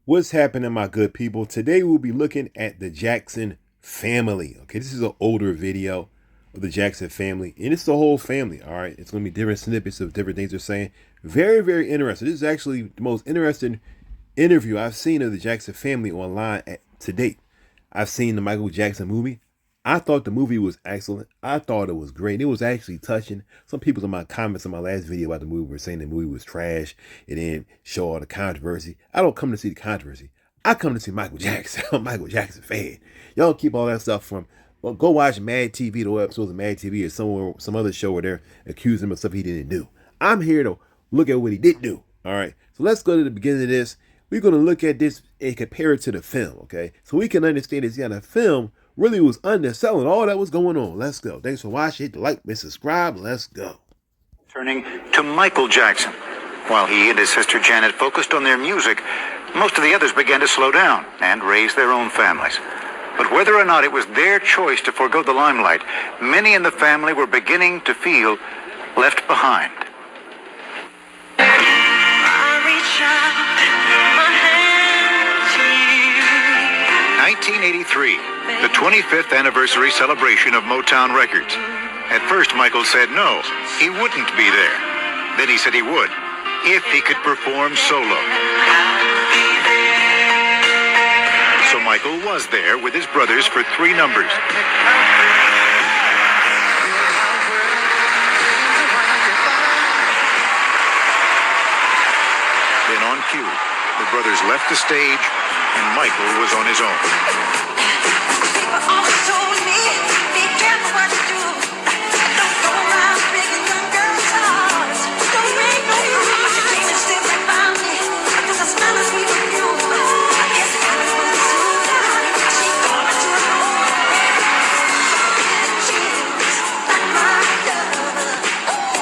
What's happening, my good people? Today we'll be looking at the Jackson family. Okay, this is an older video of the Jackson family, and it's the whole family. All right, it's going to be different snippets of different things they're saying. Very, very interesting. This is actually the most interesting interview I've seen of the Jackson family online to date. I've seen the Michael Jackson movie. I thought the movie was excellent. I thought it was great. It was actually touching. Some people in my comments on my last video about the movie were saying the movie was trash. It didn't show all the controversy. I don't come to see the controversy. I come to see Michael Jackson. I'm a Michael Jackson fan. Y'all keep all that stuff from, well, go watch Mad TV, the episodes of Mad TV or some other show where they're accusing him of stuff he didn't do. I'm here to look at what he did do. All right. So let's go to the beginning of this. We're going to look at this and compare it to the film, okay? So we can understand this. Yeah, the film really was underselling all that was going on. Let's go. Thanks for watching. Hit the like and subscribe. Let's go. Turning to Michael Jackson. While he and his sister Janet focused on their music, most of the others began to slow down and raise their own families. But whether or not it was their choice to forego the limelight, many in the family were beginning to feel left behind. 1983, the 25th anniversary celebration of Motown Records. At first, Michael said no, he wouldn't be there. Then he said he would, if he could perform solo. So Michael was there with his brothers for 3 numbers. Then on cue, the brothers left the stage and Michael was on his own.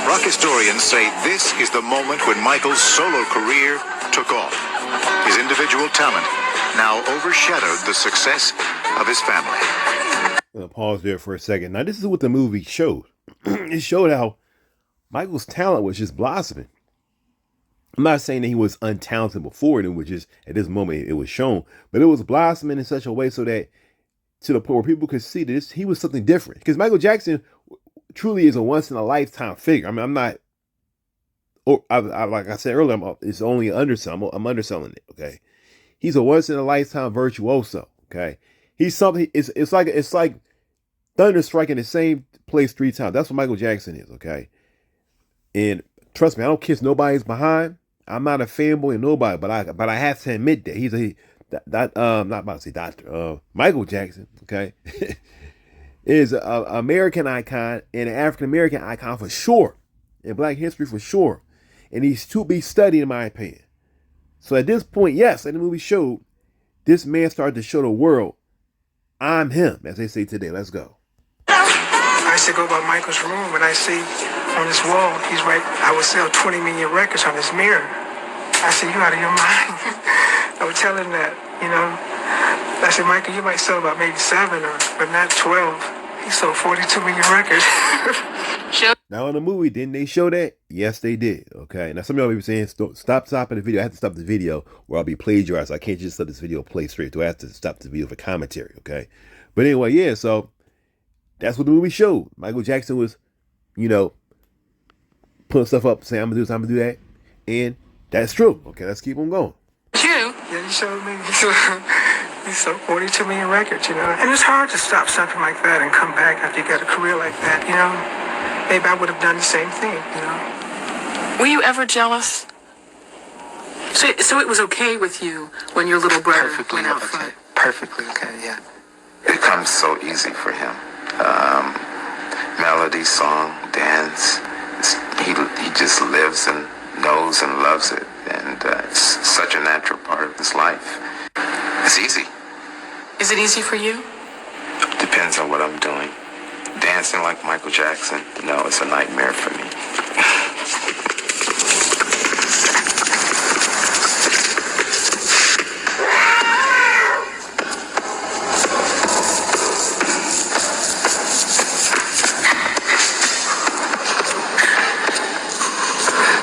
Rock historians say this is the moment when Michael's solo career took off. His individual talent now overshadowed the success of his family. I'm going to pause there for a second. Now, this is what the movie showed. It showed how Michael's talent was just blossoming. I'm not saying that he was untalented before, and it was just at this moment it was shown, but it was blossoming in such a way so that to the point where people could see that he was something different. Because Michael Jackson truly is a once in a lifetime figure. I mean, I'm not, like I said earlier, it's only underselling. I'm underselling it. Okay. He's a once in a lifetime virtuoso. Okay. He's something, it's like thunder striking the same place 3 times. That's what Michael Jackson is. Okay. And trust me, I don't kiss nobody's behind. I'm not a fanboy of nobody, but I have to admit that he's not about to say doctor, Michael Jackson. Okay. Is an American icon and an African-American icon for sure. In Black history for sure. And he's to be studied in my opinion. So at this point, yes, and the movie showed, this man started to show the world, I'm him, as they say today. Let's go. I used to go by Michael's room and I see on this wall, he's right, I would sell 20 million records on this mirror. I said, you out of your mind. I would tell him that, you know. I said, Michael, you might sell about maybe 7 but not 12. He sold 42 million records. Now in the movie, didn't they show that? Yes, they did. Okay. Now some of y'all be saying, stop stopping the video. I have to stop the video or I'll be plagiarized. I can't just let this video play straight. Do I have to stop the video for commentary? Okay. But anyway, yeah. So that's what the movie showed. Michael Jackson was, you know, putting stuff up, saying I'm gonna do this, I'm gonna do that, and that's true. Okay, let's keep on going. You? Yeah, you showed me. He sold 42 million records, you know. And it's hard to stop something like that and come back after you got a career like that, you know. Maybe I would have done the same thing, you know. Were you ever jealous? So it was okay with you when your little brother went out front? Perfectly okay, yeah. It comes so easy for him. Melody, song, dance. He just lives and knows and loves it. And it's such a natural part of his life. It's easy. Is it easy for you? Depends on what I'm doing. Dancing like Michael Jackson, no, it's a nightmare for me.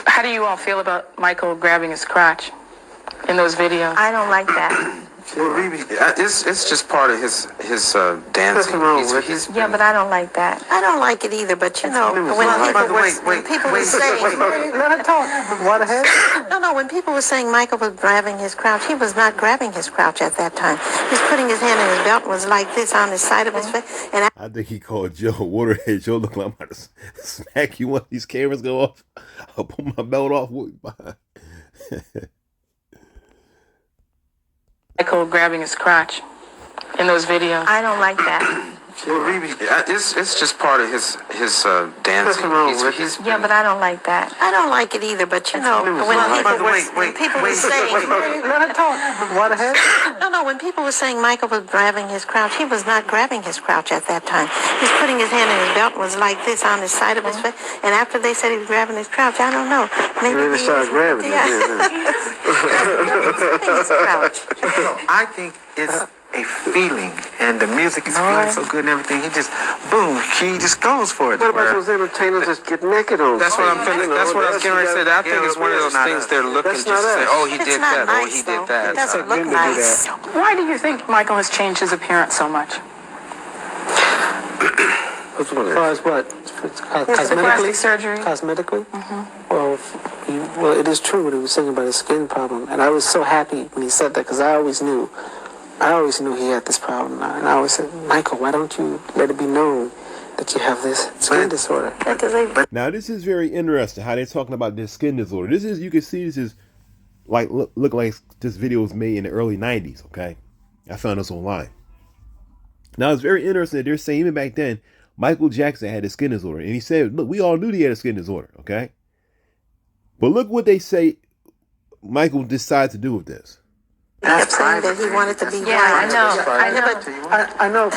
How do you all feel about Michael grabbing his crotch? in those videos. I don't like that. Well, it's just part of his dancing. Yeah, but I don't like that. I don't like it either, but you know, when people were saying... Let her talk. What ahead? No, when people were saying Michael was grabbing his crouch, he was not grabbing his crouch at that time. He was putting his hand in his belt and was like this on the side of his face. And I think he called Joe Waterhead. Joe look like I'm about to smack you when these cameras go off. I'll pull my belt off. Michael grabbing his crotch in those videos. I don't like that. Well, it's just part of his dancing. Yeah, but I don't like that. I don't like it either, but you know, when people were saying... Let her talk. What ahead? No, when people were saying Michael was grabbing his crouch, he was not grabbing his crouch at that time. He was putting his hand in his belt and was like this on the side of his face. And after they said he was grabbing his crouch, I don't know. Maybe Really started grabbing it. His crouch. I think it's a feeling, and the music is feeling so good and everything. He just, boom, he just goes for it. What about those entertainers that get naked on? That's what I'm feeling. That's what I was getting ready to say. I think it's one of those things they're looking just to say, oh, he It's did not that, oh, nice, he did though. that. It doesn't look nice. Why do you think Michael has changed his appearance so much? As far as what? Plastic surgery? Cosmetically? Well, it is true what he was saying about his skin problem. And I was so happy when he said that because I always knew he had this problem. And I always said, Michael, why don't you let it be known that you have this skin disorder? Now, this is very interesting how they're talking about this skin disorder. This is, you can see this is like, look like this video was made in the early 90s, okay? I found this online. Now, it's very interesting that they're saying even back then, Michael Jackson had a skin disorder. And he said, look, we all knew he had a skin disorder, okay? But look what they say Michael decided to do with this. He kept saying that he wanted to be white. I know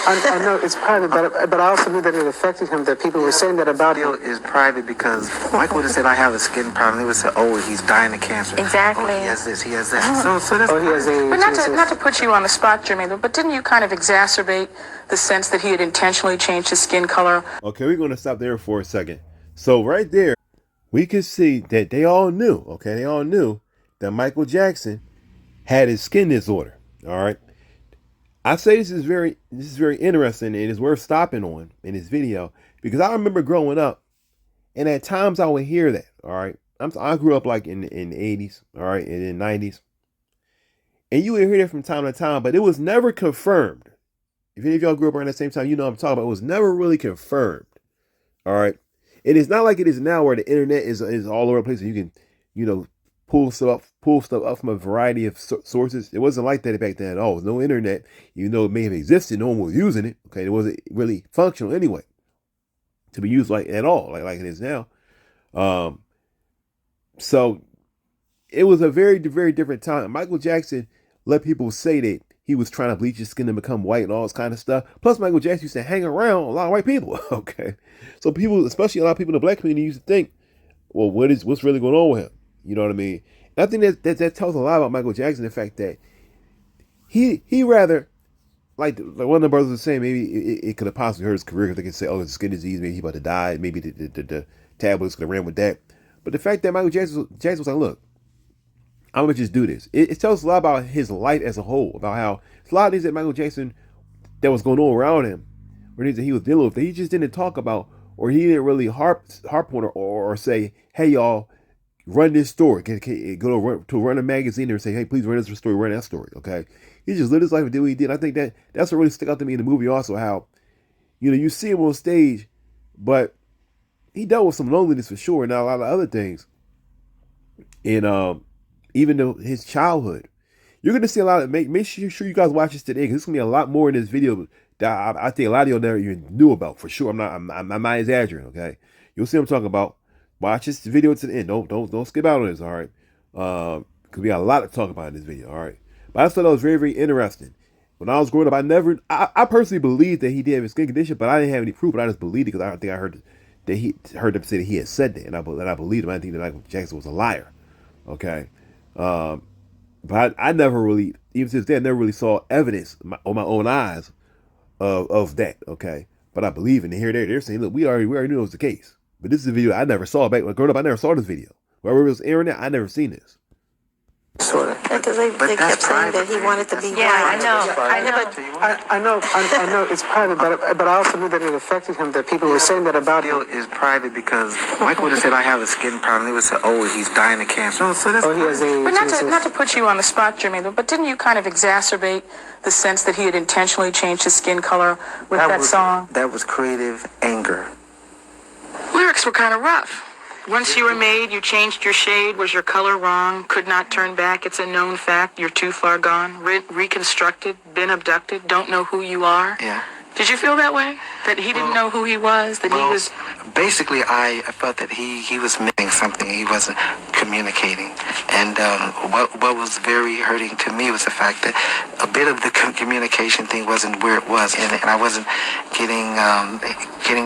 it's private, but I also knew that it affected him, that people were saying that about him. Is private because Michael would have said, I have a skin problem. They would say, oh, he's dying of cancer. Exactly. Oh, he has this, he has that. So that's He has AIDS. But not to put you on the spot, Jermaine, but didn't you kind of exacerbate the sense that he had intentionally changed his skin color? Okay, we're going to stop there for a second. So right there, we can see that they all knew, okay? They all knew that Michael Jackson had his skin disorder, all right? I say this is very interesting and it's worth stopping on in this video because I remember growing up and at times I would hear that, all right? I grew up like in the 80s, all right, and in the 90s. And you would hear that from time to time, but it was never confirmed. If any of y'all grew up around the same time, you know what I'm talking about. It was never really confirmed, all right? And it's not like it is now where the internet is all over the place and you can, you know, pull stuff up from a variety of sources. It wasn't like that back then at all. There was no internet, even though it may have existed. No one was using it. Okay, it wasn't really functional anyway to be used like at all, like it is now. So it was a very, very different time. Michael Jackson let people say that he was trying to bleach his skin to become white and all this kind of stuff. Plus, Michael Jackson used to hang around a lot of white people. Okay, so people, especially a lot of people in the black community, used to think, well, what's really going on with him? You know what I mean? And I think that tells a lot about Michael Jackson, the fact that he rather, like one of the brothers was saying, maybe it could have possibly hurt his career because they could say, oh, it's a skin disease, maybe he's about to die, maybe the tablets could have ran with that. But the fact that Michael Jackson was like, look, I'm going to just do this. It tells a lot about his life as a whole, about how a lot of things that Michael Jackson, that was going on around him, or things that he was dealing with, that he just didn't talk about, or he didn't really harp on or say, hey, y'all, run this story. Go to run a magazine and say, hey, please run this story, run that story, okay? He just lived his life and did what he did. I think that's what really stuck out to me in the movie also, how, you know, you see him on stage, but he dealt with some loneliness for sure and a lot of other things. And even though his childhood, you're going to see a lot of, make sure you guys watch this today because there's going to be a lot more in this video that I think a lot of y'all never even knew about for sure. I'm not exaggerating, okay? You'll see what I'm talking about. Watch this video to the end. Don't skip out on this, all right? Because we got a lot to talk about in this video, all right? But I just thought that was very, very interesting. When I was growing up, I personally believed that he did have a skin condition, but I didn't have any proof, but I just believed it because I think I heard them say that he had said that, and I believed him. I didn't think that Michael Jackson was a liar, okay? But I never really, even since then, never really saw evidence on my own eyes of that, okay? But I believe in it. Here they're saying, look, we already knew it was the case. But this is a video I never saw back when growing up. I never saw this video. Wherever it was airing it, I never seen this. Sort of. Because they kept saying that he wanted to be white. I know. I know it's private, but I also knew that it affected him. That people were saying that about him. Is private because Michael would have said, I have a skin problem. They would say, oh, he's dying of cancer. So that's Oh, he has AIDS. But not to put you on the spot, Jimmy, but didn't you kind of exacerbate the sense that he had intentionally changed his skin color with that song? That was creative anger. Lyrics were kind of rough. Once you were made, you changed your shade. Was your color wrong? Could not turn back. It's a known fact. You're too far gone. Reconstructed. Been abducted. Don't know who you are. Yeah. Did you feel that way? That he didn't know who he was? That he was... Basically, I felt that he was missing something. He wasn't communicating. And what was very hurting to me was the fact that a bit of the communication thing wasn't where it was. And I wasn't getting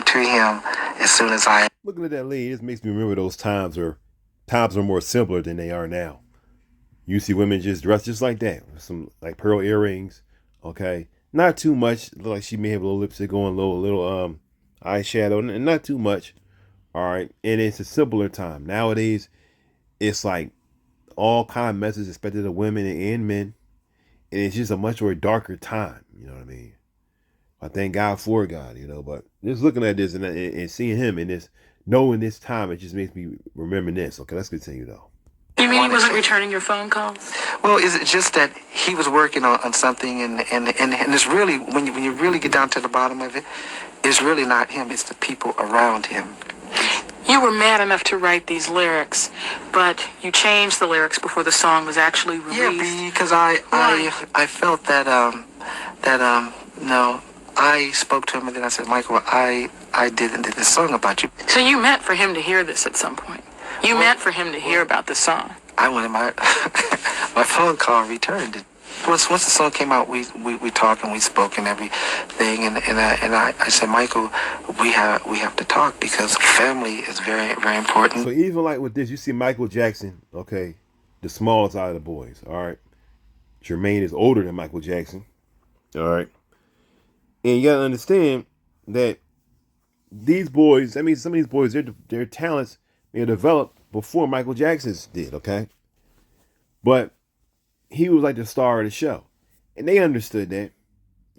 to him as soon as I... Looking at that lady, this makes me remember those times where times are more simpler than they are now. You see women just dressed just like that, with some like pearl earrings, okay? Not too much. Look like she may have a little lipstick on, a little eyeshadow, and not too much. All right, and it's a simpler time. Nowadays, it's like all kind of messages expected of women and men, and it's just a much more darker time. You know what I mean? I thank God for God, you know. But just looking at this and seeing him in this, knowing this time, it just makes me reminisce. Okay, let's continue though. You mean he wasn't returning your phone calls? Well, is it just that he was working on something, and it's really, when you really get down to the bottom of it, it's really not him, it's the people around him. You were mad enough to write these lyrics, but you changed the lyrics before the song was actually released. Yeah, because I felt that no, I spoke to him and then I said, Michael, I did this song about you. So you meant for him to hear this at some point. You meant for him to hear about the song. I wanted my my phone call returned. Once the song came out, we talked and we spoke and everything, and I said, Michael, we have to talk because family is very, very important. So even like with this, you see Michael Jackson, okay, the smallest out of the boys, all right. Jermaine is older than Michael Jackson, all right, and you gotta understand that these boys, I mean, some of these boys, their talents may have developed before Michael Jackson's did, okay, but he was like the star of the show. And they understood that.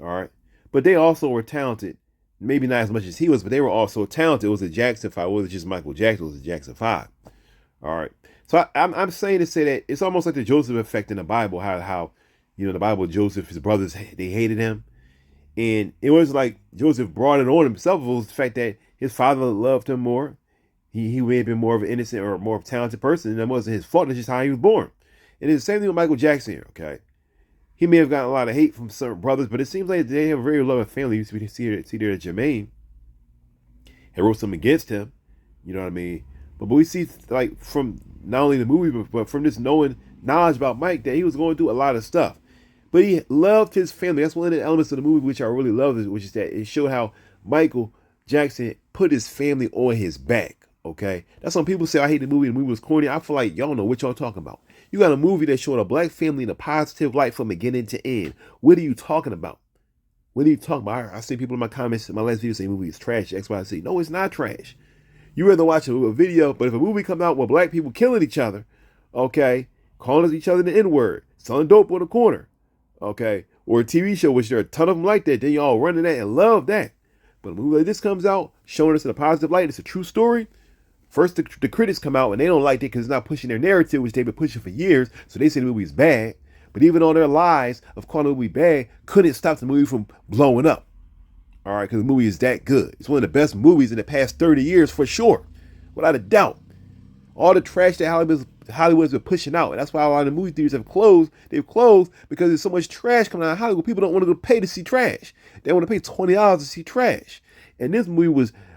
All right. But they also were talented. Maybe not as much as he was, but they were also talented. It was a Jackson 5. It wasn't just Michael Jackson. It was a Jackson 5. All right. So I'm saying to say that it's almost like the Joseph effect in the Bible. How you know, the Bible, Joseph, his brothers, they hated him. And it was like Joseph brought it on himself. It was the fact that his father loved him more. He may have been more of an innocent or more talented person. And that wasn't his fault. It's just how he was born. And it's the same thing with Michael Jackson here, okay? He may have gotten a lot of hate from certain brothers, but it seems like they have a very loving family. You see there that Jermaine had wrote something against him, you know what I mean? But we see, like, from not only the movie, but from this knowledge about Mike, that he was going through a lot of stuff. But he loved his family. That's one of the elements of the movie which I really love, which is that it showed how Michael Jackson put his family on his back, okay? That's when people say, I hate the movie was corny. I feel like y'all know what y'all talking about. You got a movie that showed a black family in a positive light from beginning to end. What are you talking about? What are you talking about? I see people in my comments in my last video saying movie is trash, X, Y, Z. No, it's not trash. You rather watch a video, but if a movie comes out with black people killing each other, okay, calling each other the N-word, selling dope on the corner, okay, or a TV show, which there are a ton of them like that, then y'all running that and love that. But a movie like this comes out, showing us in a positive light, it's a true story. First, the critics come out and they don't like it because it's not pushing their narrative, which they've been pushing for years. So they say the movie's bad. But even on their lies of calling the movie bad, couldn't stop the movie from blowing up. All right, because the movie is that good. It's one of the best movies in the past 30 years for sure, without a doubt. All the trash that Hollywood's been pushing out, and that's why a lot of the movie theaters have closed. They've closed because there's so much trash coming out of Hollywood. People don't want to go pay to see trash. They want to pay $20 to see trash. And this movie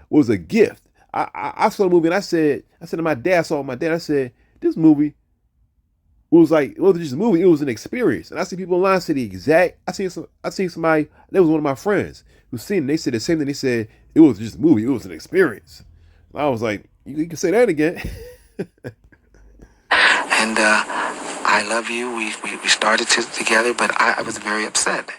was a gift. I saw the movie and I said to my dad, I said, this movie was like, it wasn't just a movie, it was an experience. And I see people online say the exact, I seen somebody, that was one of my friends who seen it, they said the same thing. They said, it was just a movie, it was an experience. And I was like, you can say that again. And I love you. We started together, but I was very upset.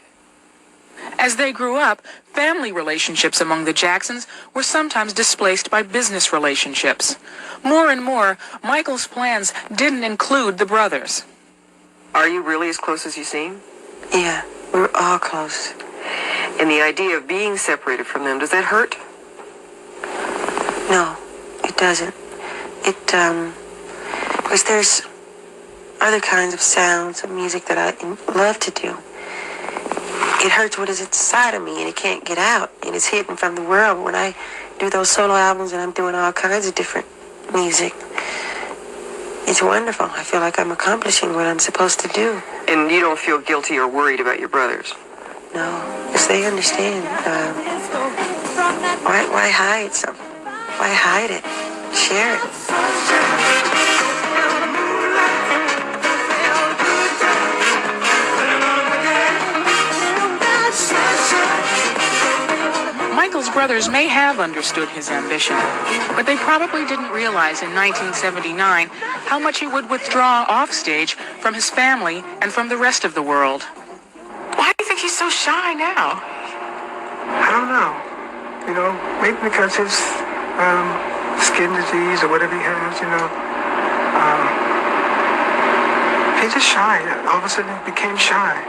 As they grew up, family relationships among the Jacksons were sometimes displaced by business relationships. More and more, Michael's plans didn't include the brothers. Are you really as close as you seem? Yeah, we're all close. And the idea of being separated from them, does that hurt? No, it doesn't. Because there's other kinds of sounds of music that I love to do. It hurts what is inside of me, and it can't get out, and it's hidden from the world. When I do those solo albums and I'm doing all kinds of different music, it's wonderful. I feel like I'm accomplishing what I'm supposed to do. And you don't feel guilty or worried about your brothers? No, because they understand. Why hide something? Why hide it? Share it. Michael's brothers may have understood his ambition, but they probably didn't realize in 1979 how much he would withdraw offstage from his family and from the rest of the world. Why do you think he's so shy now? I don't know. You know, maybe because his skin disease or whatever he has, you know. He's just shy. All of a sudden he became shy.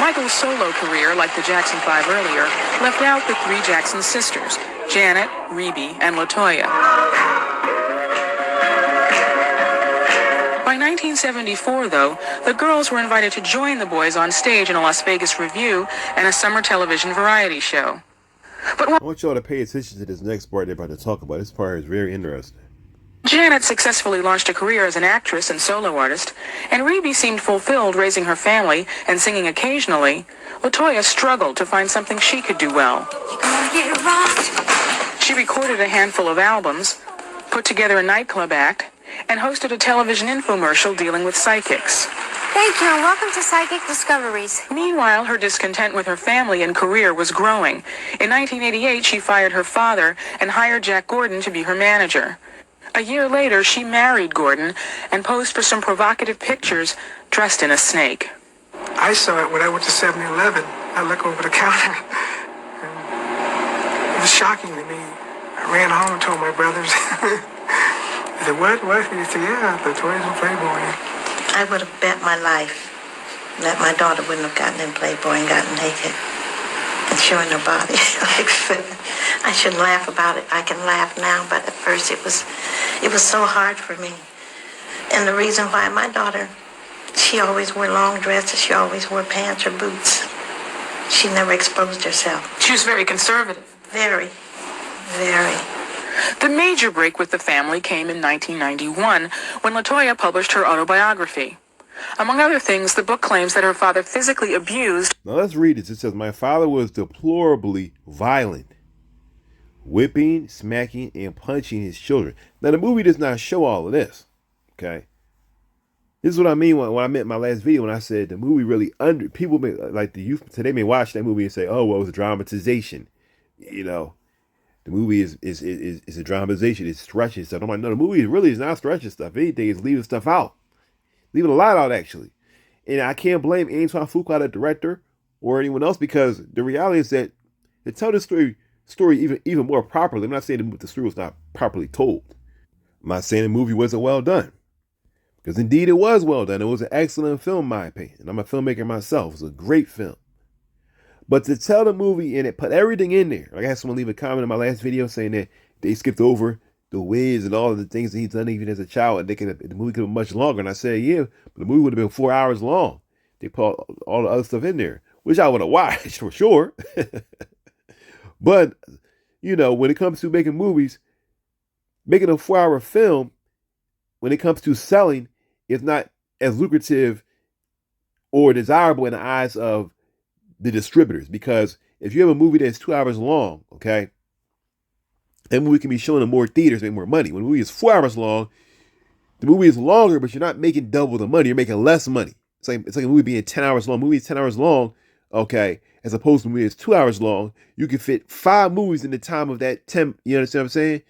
Michael's solo career, like the Jackson Five earlier, left out the three Jackson sisters, Janet, Rebe, and LaToya. By 1974, though, the girls were invited to join the boys on stage in a Las Vegas review and a summer television variety show. But I want y'all to pay attention to this next part they're about to talk about. This part is very interesting. Janet successfully launched a career as an actress and solo artist, and Rebe seemed fulfilled raising her family and singing occasionally. LaToya struggled to find something she could do well. She recorded a handful of albums, put together a nightclub act, and hosted a television infomercial dealing with psychics. Thank you, and welcome to Psychic Discoveries. Meanwhile, her discontent with her family and career was growing. In 1988, she fired her father and hired Jack Gordon to be her manager. A year later, she married Gordon and posed for some provocative pictures dressed in a snake. I saw it when I went to 7-Eleven. I looked over the counter. It was shocking to me. I ran home and told my brothers. I said, what? He said, yeah, the toys in Playboy. I would have bet my life that my daughter wouldn't have gotten in Playboy and gotten naked and showing her body. I shouldn't laugh about it. I can laugh now, but at first it was so hard for me. And the reason why my daughter, she always wore long dresses. She always wore pants or boots. She never exposed herself. She was very conservative. Very, very. The major break with the family came in 1991 when LaToya published her autobiography. Among other things, the book claims that her father physically abused. Now let's read this. It says, my father was deplorably violent, whipping, smacking, and punching his children. Now the movie does not show all of this. Okay. This is what I mean when I meant in my last video when I said the movie really people may, like the youth today may watch that movie and say, oh, well, it was a dramatization. You know, the movie is a dramatization. It stretches stuff. I'm like, no, the movie really is not stretching stuff. If anything, it's leaving stuff out. Leaving a lot out, actually. And I can't blame Antoine Fuqua, the director, or anyone else, because the reality is that to tell this story even more properly, I'm not saying the story was not properly told. I'm not saying the movie wasn't well done. Because indeed it was well done. It was an excellent film, in my opinion. And I'm a filmmaker myself. It was a great film. But to tell the movie and it put everything in there, like I had someone leave a comment in my last video saying that they skipped over the Wiz and all of the things that he's done even as a child, and the movie could have been much longer. And I said, yeah, but the movie would have been 4 hours long. They put all the other stuff in there, which I would have watched for sure. But, you know, when it comes to making movies, making a 4-hour film, when it comes to selling, is not as lucrative or desirable in the eyes of the distributors. Because if you have a movie that's 2 hours long, okay, that movie can be shown in more theaters, make more money. When a movie is 4 hours long, the movie is longer, but you're not making double the money. You're making less money. It's like a movie being 10 hours long. A movie is 10 hours long, okay, as opposed to a movie that's 2 hours long. You can fit 5 movies in the time of that 10. You understand what I'm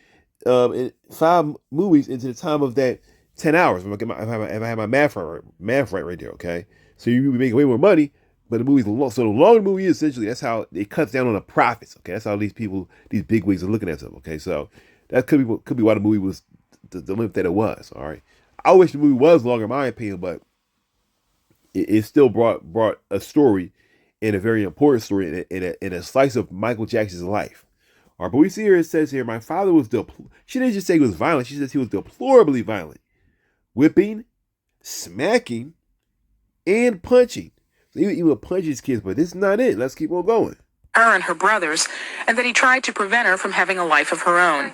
saying? 5 movies into the time of that 10 hours. If I have my math right there, okay? So you be making way more money, but the movie's long. So the longer the movie is, essentially, that's how it cuts down on the profits, okay? That's how these bigwigs are looking at stuff, okay? So that could be why the movie was the length that it was. All right. I wish the movie was longer, in my opinion, but it still brought a story, and a very important story in a slice of Michael Jackson's life. All right, but we see here, it says here, my father was she didn't just say he was violent. She says he was deplorably violent, whipping, smacking, and punching. So he would punch his kids, but this is not it. Let's keep on going. Her and her brothers, and that he tried to prevent her from having a life of her own.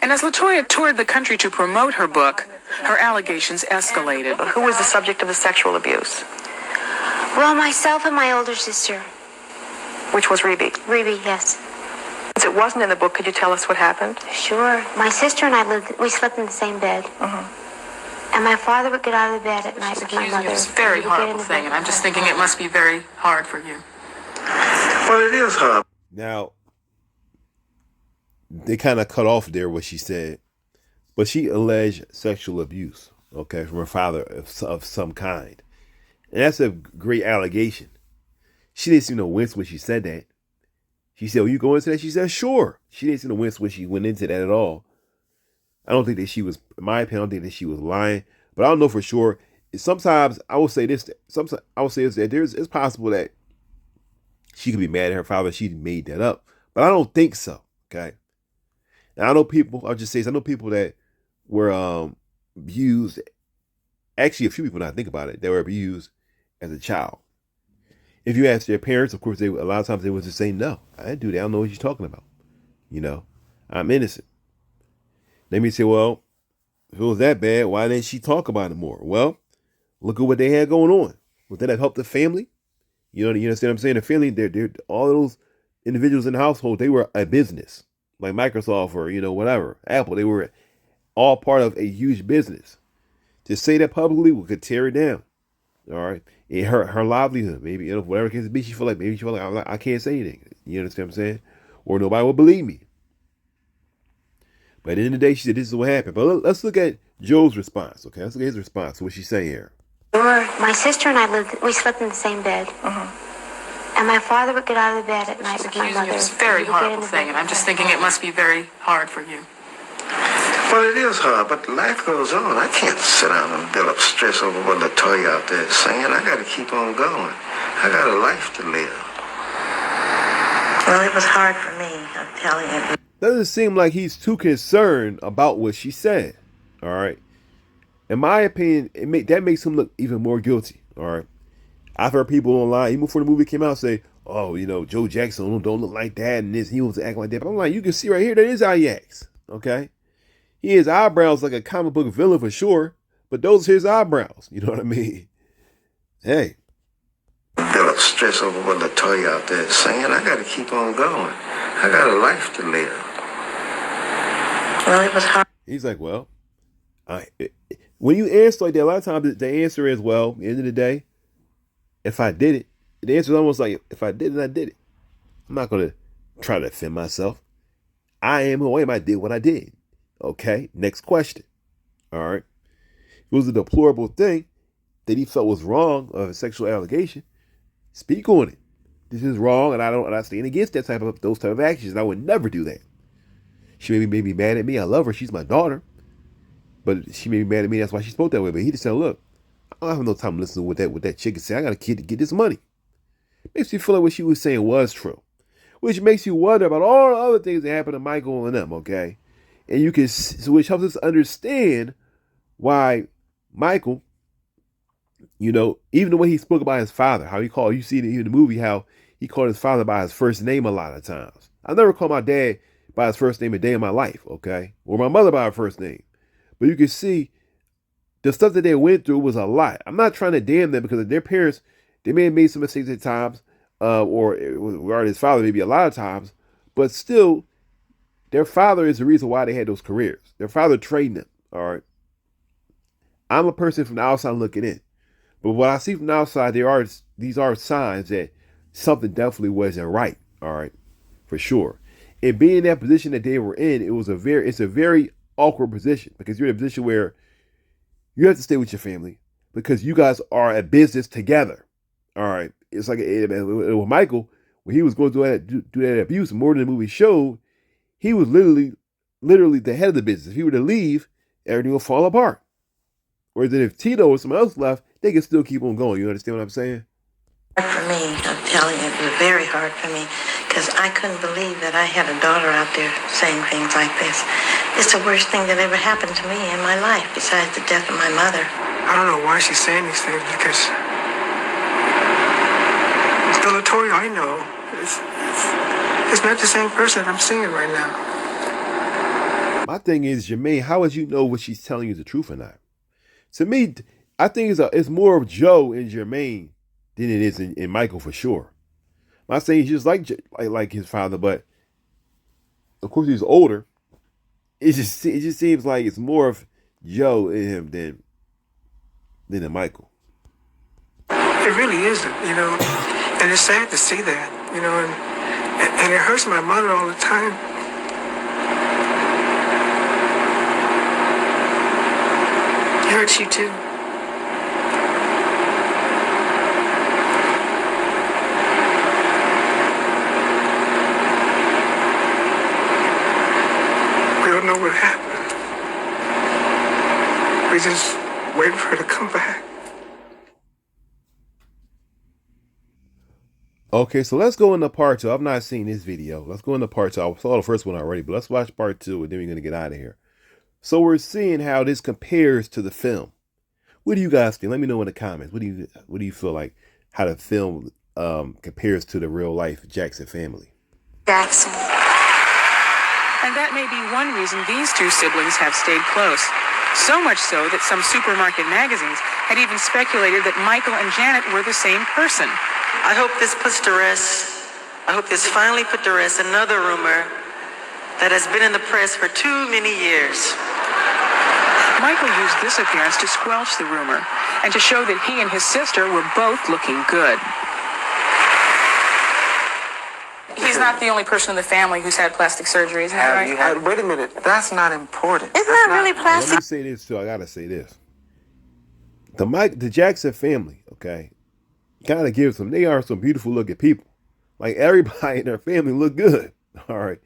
And as LaToya toured the country to promote her book, her allegations escalated. Who was the subject of the sexual abuse? Well, myself and my older sister. Which was Rebe? Rebe, yes. Since it wasn't in the book, could you tell us what happened? Sure. My sister and I we slept in the same bed. And my father would get out of the bed at night with my mother. It's a very horrible thing, and I'm just thinking it must be very hard for you. Well, it is hard. Now, they kind of cut off there what she said, but she alleged sexual abuse, okay, from her father of some kind. And that's a great allegation. She didn't seem to wince when she said that. She said, "Will you go into that?" She said, "Sure." She didn't seem to wince when she went into that at all. I don't think that she was, in my opinion, I don't think that she was lying, but I don't know for sure. Sometimes I will say this. Sometimes I will say this, that it's possible that she could be mad at her father. She made that up, but I don't think so. Okay. Now I know people. I'll just say this, I know people that were abused. Actually, a few people. Now I think about it, that were abused as a child. If you ask their parents, of course, a lot of times they would just say, "No, I didn't do that. I don't know what you're talking about. You know, I'm innocent." Let me say, well, if it was that bad, why didn't she talk about it more? Well, look at what they had going on. Would that have helped the family? You understand what I'm saying? The family, they're all those individuals in the household, they were a business, like Microsoft or whatever, Apple. They were all part of a huge business. To say that publicly could tear it down. All right, it hurt her livelihood. Maybe whatever case it be, she feel like I can't say anything. You understand what I'm saying? Or nobody will believe me. But at the end of the day, she said, "This is what happened." But let's look at Joe's response. Okay, let's look at his response. What she's saying here. Sure. My sister and I we slept in the same bed. And my father would get out of the bed at night with my mother. It's a very horrible thing, and I'm just thinking it must be very hard for you. Well, it is hard, but life goes on. I can't sit down and build up stress over what LaToya out there is saying. I got to keep on going. I got a life to live. Well, it was hard for me, I'm telling you. Doesn't seem like he's too concerned about what she said. All right. In my opinion, that makes him look even more guilty. All right. I've heard people online, even before the movie came out, say, "Oh, Joe Jackson don't look like that, and this he was acting like that." But I'm like, you can see right here that is how he acts. Okay. He has eyebrows like a comic book villain for sure, but those are his eyebrows. You know what I mean? Hey. Build up stress over what LaToya out there is saying. I got to keep on going. I got a life to live. Well, it was hard. He's like, well, when you answer like that, a lot of times the answer is, well, at the end of the day, if I did it, the answer is almost like, if I did it, I did it. I'm not going to try to defend myself. I am who I am. I did what I did. Okay, next question. All right. It was a deplorable thing that he felt was wrong of a sexual allegation. Speak on it. This is wrong, and I stand against those type of actions. And I would never do that. She may be mad at me. I love her. She's my daughter. But she may be mad at me. That's why she spoke that way. But he just said, "Look, I don't have no time listening to what that chick is saying. I got a kid to get this money." Makes me feel like what she was saying was true. Which makes you wonder about all the other things that happened to Michael and them, okay? And which helps us understand why Michael, even the way he spoke about his father, how you see it in the movie, how he called his father by his first name a lot of times. I never called my dad by his first name a day in my life, okay? Or my mother by her first name. But you can see the stuff that they went through was a lot. I'm not trying to damn them because their parents, they may have made some mistakes at times, or regarding his father maybe a lot of times, but still, their father is the reason why they had those careers. Their father trained them, all right? I'm a person from the outside looking in. But what I see from the outside, these are signs that something definitely wasn't right, all right? For sure. And being in that position that they were in, it's a very awkward position because you're in a position where you have to stay with your family because you guys are a business together. All right. It's like with Michael, when he was going to do that abuse, more than the movie showed, he was literally the head of the business. If he were to leave, everything will fall apart. Whereas if Tito or someone else left, they can still keep on going. You understand what I'm saying? Hard for me, I'm telling you, it was very hard for me because I couldn't believe that I had a daughter out there saying things like this. It's the worst thing that ever happened to me in my life besides the death of my mother. I don't know why she's saying these things because the Toya I know it's not the same person I'm seeing right now. My thing is, Jermaine, how would you know what she's telling you the truth or not? To me, I think it's more of Joe and Jermaine than it is in Michael for sure. I'm not saying he's just like his father, but of course he's older. It just seems like it's more of Joe in him than in Michael. It really isn't, and it's sad to see that, and it hurts my mother all the time. It hurts you too. We don't know what happened. We just waiting for her to come back. Okay, so let's go into part 2. I've not seen this video. Let's go into part 2. I saw the first one already, but let's watch part 2 and then we're going to get out of here. So we're seeing how this compares to the film. What do you guys think? Let me know in the comments. What do you feel like how the film compares to the real life Jackson family? Jackson. And that may be one reason these two siblings have stayed close. So much so that some supermarket magazines had even speculated that Michael and Janet were the same person. I hope this puts to rest, I hope this finally put to rest another rumor that has been in the press for too many years. Michael used this appearance to squelch the rumor and to show that he and his sister were both looking good. He's not the only person in the family who's had plastic surgery, isn't that right? Wait a minute. That's not important. It's not really Let plastic. me say this too. I gotta say this. The Jackson family, okay, kind of gives them. They are some beautiful looking people. Like everybody in their family look good. All right,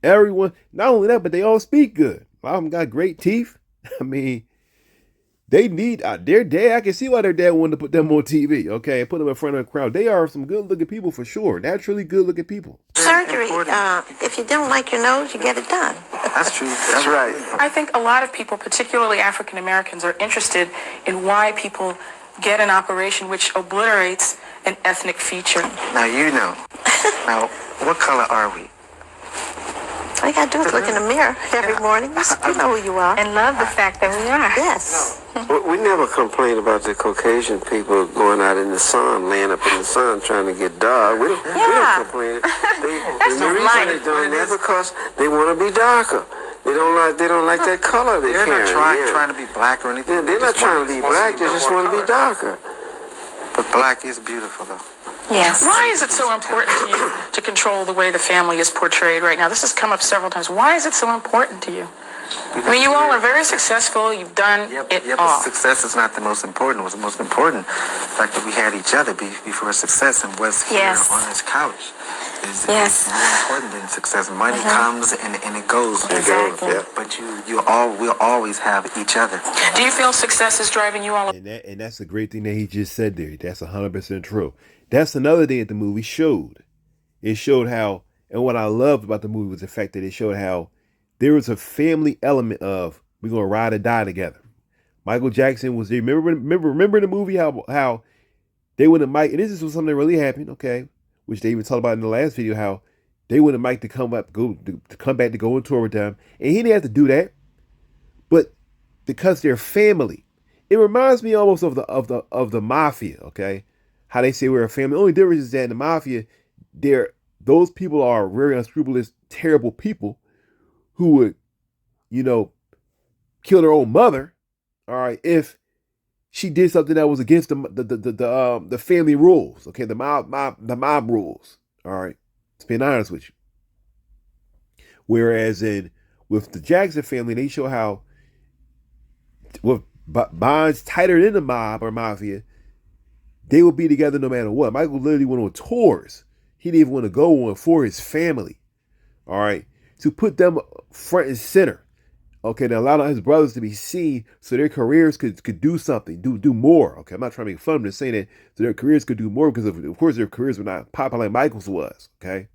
everyone. Not only that, but they all speak good. A lot of them got great teeth. I mean, they need their dad. I can see why their dad wanted to put them on TV. Okay, and put them in front of a crowd. They are some good looking people for sure. Naturally good looking people. Surgery, if you don't like your nose, you get it done. That's true. That's right. I think a lot of people, particularly African Americans, are interested in why people get an operation which obliterates an ethnic feature. Now you know. Now, what color are we? All you gotta do is look in the mirror every morning. You know who you are. And love the fact that we are. Yes. We never complain about the Caucasian people going out in the sun, laying up in the sun, trying to get dark. We don't complain. The reason they don't is because they want to be darker. They don't like that color they're not carrying. trying to be black or anything. They're not trying to be black. They just want to be darker. But black is beautiful, though. Yes. Why is it so important to you to control the way the family is portrayed right now? This has come up several times. Why is it so important to you? I mean, you all are very successful. You've done it all. But success is not the most important. What's the most important? The fact that we had each other before success and was here on this couch. Is more important than success. Money comes and it goes. Exactly. But we'll always have each other. Do you feel success is driving you all? And that's a great thing that he just said there. That's 100% true. That's another thing that the movie showed. It showed how, and what I loved about the movie was the fact that it showed how there was a family element of we're gonna ride or die together. Michael Jackson was there. Remember the movie how they wouldn't Mike, and this was something that really happened, okay, which they even talked about in the last video, how they wanted Mike to come back to go on tour with them, and he didn't have to do that, but because they're family, it reminds me almost of the mafia, okay, how they say we're a family. The only difference is that in the mafia, those people are very unscrupulous, terrible people who would, kill their own mother, all right, if she did something that was against the family rules, okay, the mob rules, all right, to be honest with you. Whereas with the Jackson family, they show how with bonds tighter than the mob or mafia, they will be together no matter what. Michael literally went on tours he didn't even want to go on for his family, all right, to put them front and center Okay, now allowed his brothers to be seen so their careers could do something, do more. Okay, I'm not trying to make fun. I'm just saying that so their careers could do more because of course their careers were not popular like Michael's was. Okay,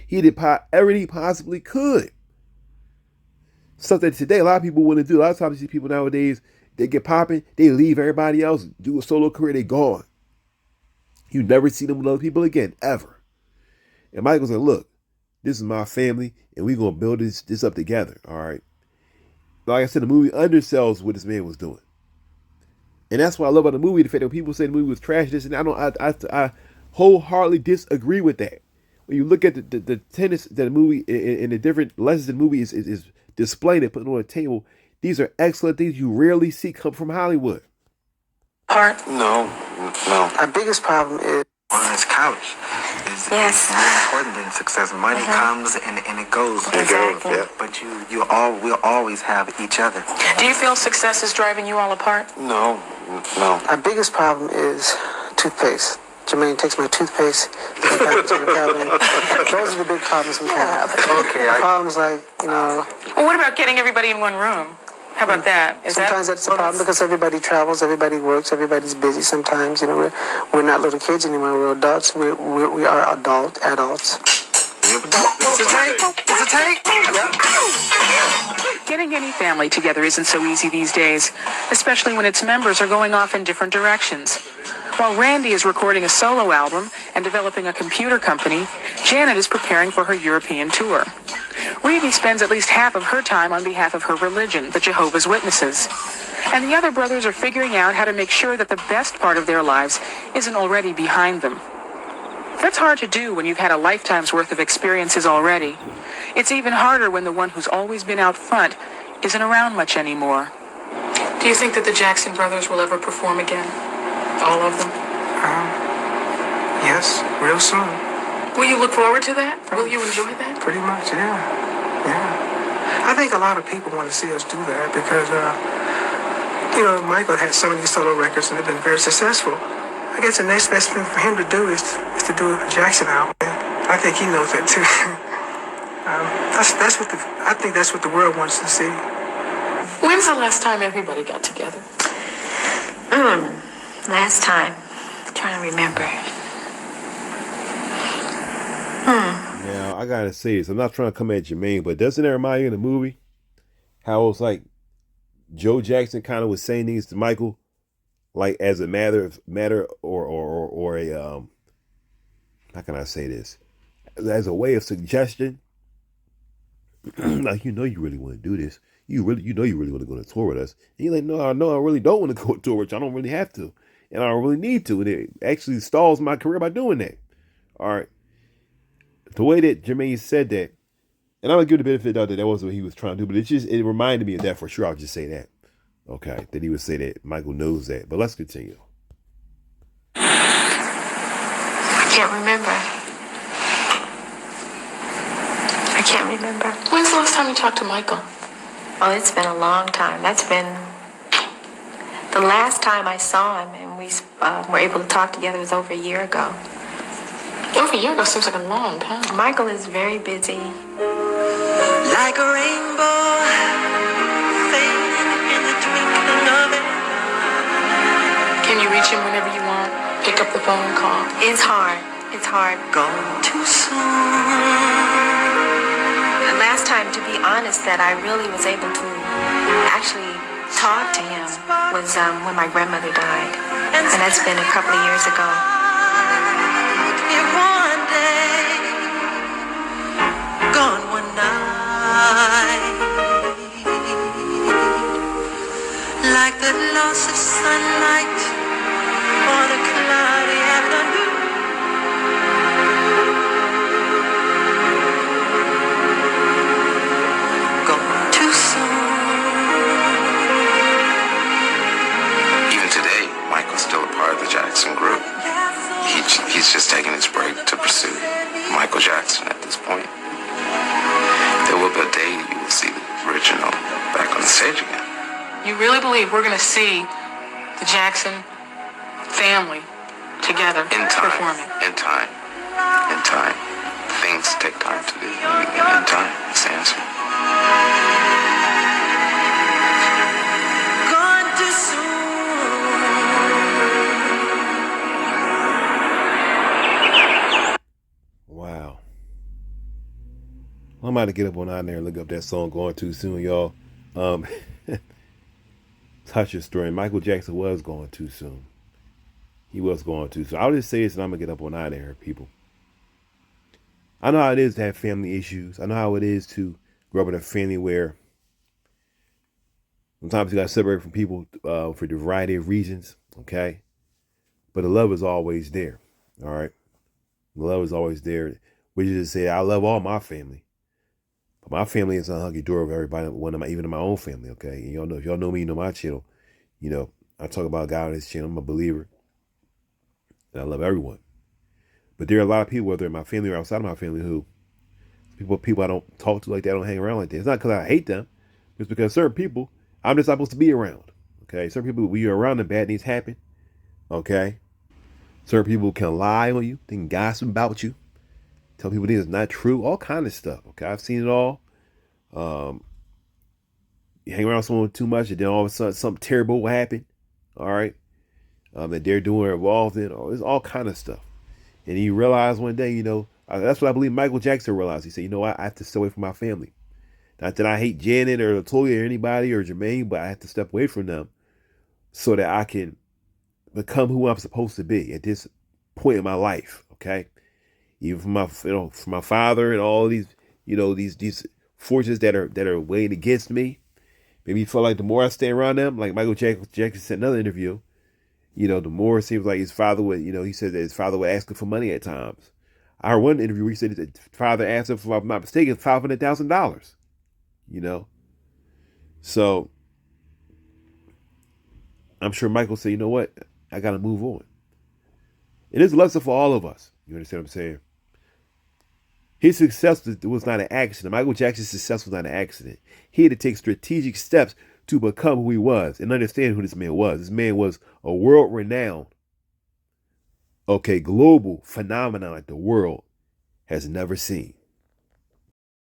he did everything he possibly could. Something today a lot of people want to do. A lot of times you see people nowadays, they get popping, they leave everybody else, do a solo career, they gone. You never see them with other people again, ever. And Michael's like, look, this is my family, and we're gonna build this up together. All right. Like I said, the movie undersells what this man was doing, and that's what I love about the movie. The fact that people say the movie was trash, this and I wholeheartedly disagree with that. When you look at the tenets that the movie and the different lessons the movie is displaying and putting on the table, these are excellent things you rarely see come from Hollywood. Part? No. Our biggest problem is it's college. It's more important than success. Money comes and it goes. Exactly. But we'll always have each other. Do you feel success is driving you all apart? No. Our biggest problem is toothpaste. Jermaine takes my toothpaste. Those are the big problems we have. Okay. Problems like, Well, what about getting everybody in one room? How about that? Sometimes that's the problem because everybody travels, everybody works, everybody's busy. Sometimes, we're not little kids anymore. We're adults. We are adults. Is it take? Getting any family together isn't so easy these days, especially when its members are going off in different directions. While Randy is recording a solo album and developing a computer company, Janet is preparing for her European tour. Reevie spends at least half of her time on behalf of her religion, the Jehovah's Witnesses. And the other brothers are figuring out how to make sure that the best part of their lives isn't already behind them. That's hard to do when you've had a lifetime's worth of experiences already. It's even harder when the one who's always been out front isn't around much anymore. Do you think that the Jackson brothers will ever perform again? All of them? Yes, real soon. Will you look forward to that? Will you enjoy that? Pretty much, yeah. I think a lot of people want to see us do that because, Michael had some of these solo records and they've been very successful. I guess the next best thing for him to do is to do a Jackson album. I think he knows that too. I think that's what the world wants to see. When's the last time everybody got together? Last time. I'm trying to remember. Now, I gotta say this. I'm not trying to come at Jermaine, but doesn't that remind you of the movie? How it was like Joe Jackson kind of was saying things to Michael, like as a matter or a how can I say this? As a way of suggestion. Like, you really want to do this. You really want to go on a tour with us. And you're like, no, I really don't want to go on a tour with you. I don't really have to. And I don't really need to. And it actually stalls my career by doing that. All right. The way that Jermaine said that, and I'm going to give the benefit of that wasn't what he was trying to do, but it reminded me of that for sure. I'll just say that. Okay. That he would say that Michael knows that. But let's continue. I can't remember. When's the last time you talked to Michael? Oh, it's been a long time. That's been the last time I saw him and we were able to talk together was over a year ago. Over a year ago seems like a long time. Michael is very busy. Like a rainbow fading in the twinkling of an eye. Can you reach him whenever you want? Pick up the phone and call? It's hard. Gone too soon. The last time, to be honest, that I really was able to actually talk to him was when my grandmother died. And that's been a couple of years ago. Here one day, gone one night, like the loss of sunlight on a cloudy afternoon. Gone too soon. Even today, Michael's still a part of the Jackson group. He's just taking his break to pursue Michael Jackson at this point. There will be a day you will see the original back on the stage again. You really believe we're going to see the Jackson family together performing? In time. Things take time to do. In time, it's the answer. Wow. I'm about to get up on out there and look up that song Going Too Soon, y'all. Um, touch your story. Michael Jackson was going too soon. He was going too soon. I'll just say this and I'm going to get up on out there, people. I know how it is to have family issues. I know how it is to grow up in a family where sometimes you got to separate from people for the variety of reasons, okay? But the love is always there, all right? The love is always there. Which is to say, I love all my family. But my family is a hunky dory of everybody, even in my own family, okay? And y'all know, if y'all know me, you know my channel. You know, I talk about God on this channel. I'm a believer. And I love everyone. But there are a lot of people, whether in my family or outside of my family, who people I don't talk to like that, I don't hang around like that. It's not because I hate them. It's because certain people I'm just not supposed to be around. Okay? Certain people, when you're around them, bad things happen. Okay? Certain people can lie on you. They can gossip about you. Tell people things that's not true. All kind of stuff. Okay? I've seen it all. You hang around someone too much and then all of a sudden something terrible will happen. All right? That they're doing or involved in. There's all kind of stuff. And you realize one day, you know, that's what I believe Michael Jackson realized. He said, you know what? I have to stay away from my family. Not that I hate Janet or Toya or anybody or Jermaine, but I have to step away from them so that I can become who I'm supposed to be at this point in my life. Okay. Even from my father and all these, these forces that are weighing against me. Maybe you feel like the more I stay around them, like Michael Jackson said in another interview, the more it seems like his father would, he said that his father would ask him for money at times. I heard one interview where he said his father asked him, if I'm not mistaken, $500,000. So I'm sure Michael said, you know what? I got to move on. It is a lesson for all of us. You understand what I'm saying? His success was not an accident. Michael Jackson's success was not an accident. He had to take strategic steps to become who he was and understand who this man was. This man was a world-renowned, global phenomenon like the world has never seen.